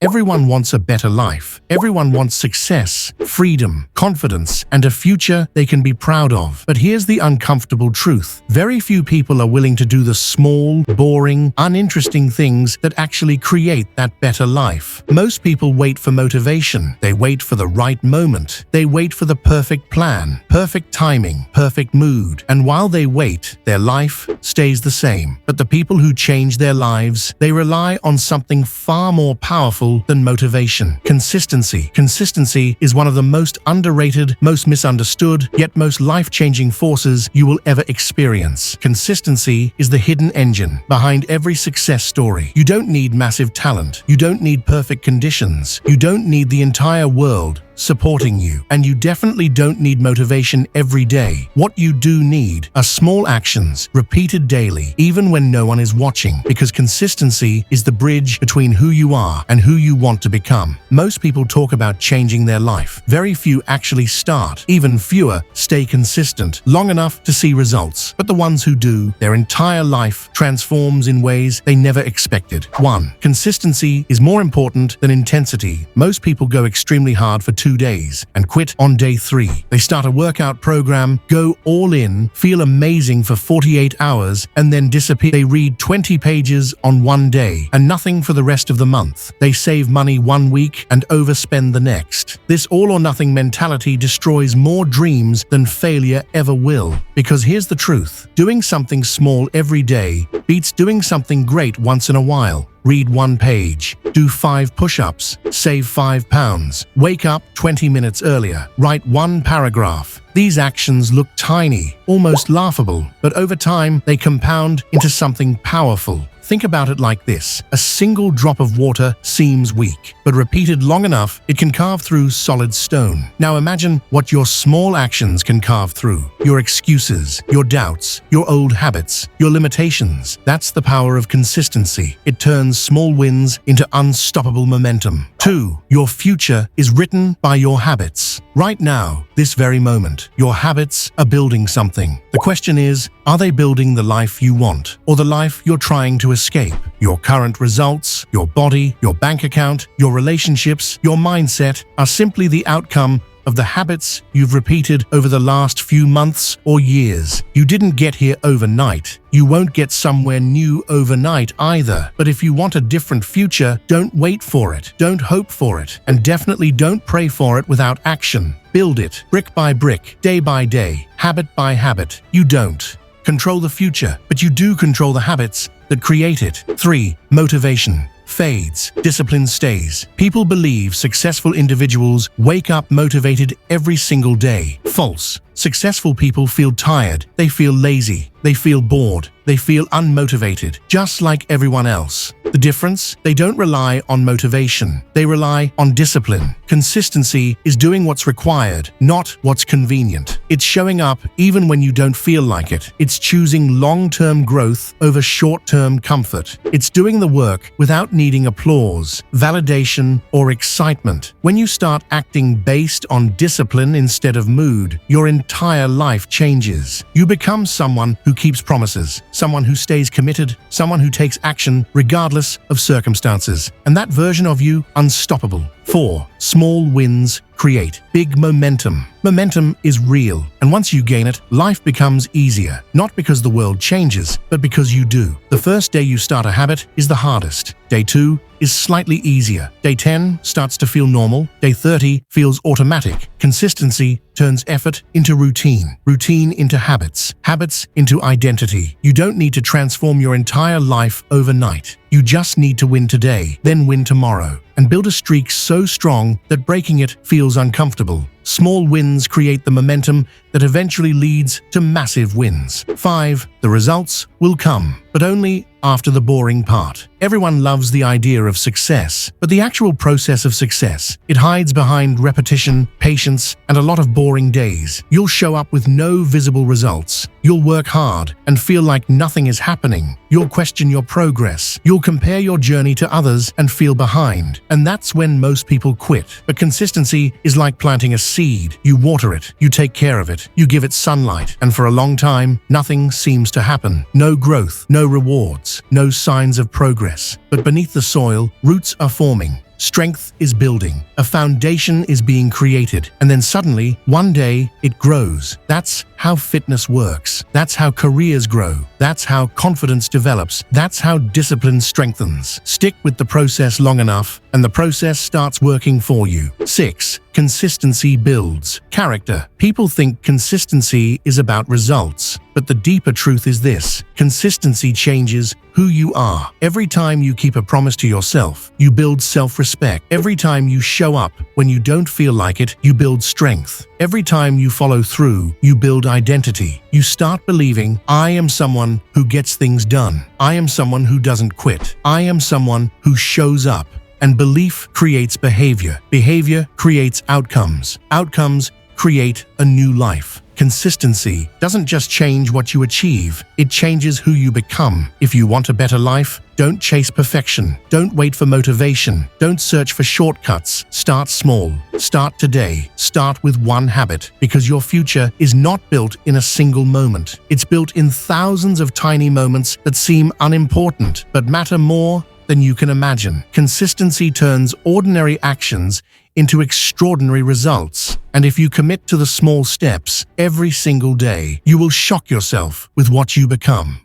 Everyone wants a better life. Everyone wants success, freedom, confidence, and a future they can be proud of. But here's the uncomfortable truth. Very few people are willing to do the small, boring, uninteresting things that actually create that better life. Most people wait for motivation. They wait for the right moment. They wait for the perfect plan, perfect timing, perfect mood. And while they wait, their life stays the same. But the people who change their lives, they rely on something far more powerful than motivation. Consistency. Consistency is one of the most underrated, most misunderstood, yet most life-changing forces you will ever experience. Consistency is the hidden engine behind every success story. You don't need massive talent. You don't need perfect conditions. You don't need the entire world supporting you. And you definitely don't need motivation every day. What you do need are small actions, repeated daily, even when no one is watching, because consistency is the bridge between who you are and who you want to become. Most people talk about changing their life. Very few actually start. Even fewer stay consistent long enough to see results. But the ones who do, their entire life transforms in ways they never expected. 1. Consistency is more important than intensity. Most people go extremely hard for 2 days and quit on day 3. They start a workout program, go all in, feel amazing for 48 hours, and then disappear. They read 20 pages on one day and nothing for the rest of the month. They save money 1 week and overspend the next. This all-or-nothing mentality destroys more dreams than failure ever will. Because here's the truth. Doing something small every day beats doing something great once in a while. Read 1 page, do 5 push-ups, save £5, wake up 20 minutes earlier, write 1 paragraph. These actions look tiny, almost laughable, but over time they compound into something powerful. Think about it like this. A single drop of water seems weak, but repeated long enough, it can carve through solid stone. Now imagine what your small actions can carve through. Your excuses, your doubts, your old habits, your limitations. That's the power of consistency. It turns small wins into unstoppable momentum. 2. Your future is written by your habits. Right now, this very moment, your habits are building something. The question is, are they building the life you want, or the life you're trying to escape? Your current results, your body, your bank account, your relationships, your mindset are simply the outcome of the habits you've repeated over the last few months or years. You didn't get here overnight. You won't get somewhere new overnight either. But if you want a different future, don't wait for it. Don't hope for it. And definitely don't pray for it without action. Build it, brick by brick, day by day, habit by habit. You don't control the future, but you do control the habits that create it. 3. Motivation fades, discipline stays. People believe successful individuals wake up motivated every single day. False. Successful people feel tired, they feel lazy, they feel bored, they feel unmotivated, just like everyone else. The difference? They don't rely on motivation. They rely on discipline. Consistency is doing what's required, not what's convenient. It's showing up even when you don't feel like it. It's choosing long-term growth over short-term comfort. It's doing the work without needing applause, validation, or excitement. When you start acting based on discipline instead of mood, your entire life changes. You become someone who keeps promises, someone who stays committed, someone who takes action regardless of circumstances. And that version of you, unstoppable. 4. Small wins create big momentum. Momentum is real, and once you gain it, life becomes easier. Not because the world changes, but because you do. The first day you start a habit is the hardest. Day 2 is slightly easier. Day 10 starts to feel normal. Day 30 feels automatic. Consistency turns effort into routine, routine into habits, habits into identity. You don't need to transform your entire life overnight. You just need to win today, then win tomorrow, and build a streak so strong that breaking it feels uncomfortable. Small wins create the momentum that eventually leads to massive wins. 5. The results will come, but only after the boring part. Everyone loves the idea of success, but the actual process of success, it hides behind repetition, patience, and a lot of boring days. You'll show up with no visible results. You'll work hard and feel like nothing is happening. You'll question your progress. You'll compare your journey to others and feel behind. And that's when most people quit. But consistency is like planting a seed. You water it, you take care of it, you give it sunlight, and for a long time, nothing seems to happen. No growth, no rewards, no signs of progress. But beneath the soil, roots are forming. Strength is building. A foundation is being created. And then suddenly, one day, it grows. That's how fitness works. That's how careers grow. That's how confidence develops. That's how discipline strengthens. Stick with the process long enough, and the process starts working for you. 6. Consistency builds character. People think consistency is about results, but the deeper truth is this: consistency changes who you are. Every time you keep a promise to yourself, you build self-respect. Every time you show up when you don't feel like it, you build strength. Every time you follow through, you build identity. You start believing, I am someone who gets things done. I am someone who doesn't quit. I am someone who shows up. And belief creates behavior. Behavior creates outcomes. Outcomes create a new life. Consistency doesn't just change what you achieve, it changes who you become. If you want a better life, don't chase perfection. Don't wait for motivation. Don't search for shortcuts. Start small. Start today. Start with one habit, because your future is not built in a single moment. It's built in thousands of tiny moments that seem unimportant, but matter more than you can imagine. Consistency turns ordinary actions into extraordinary results. And if you commit to the small steps every single day, you will shock yourself with what you become.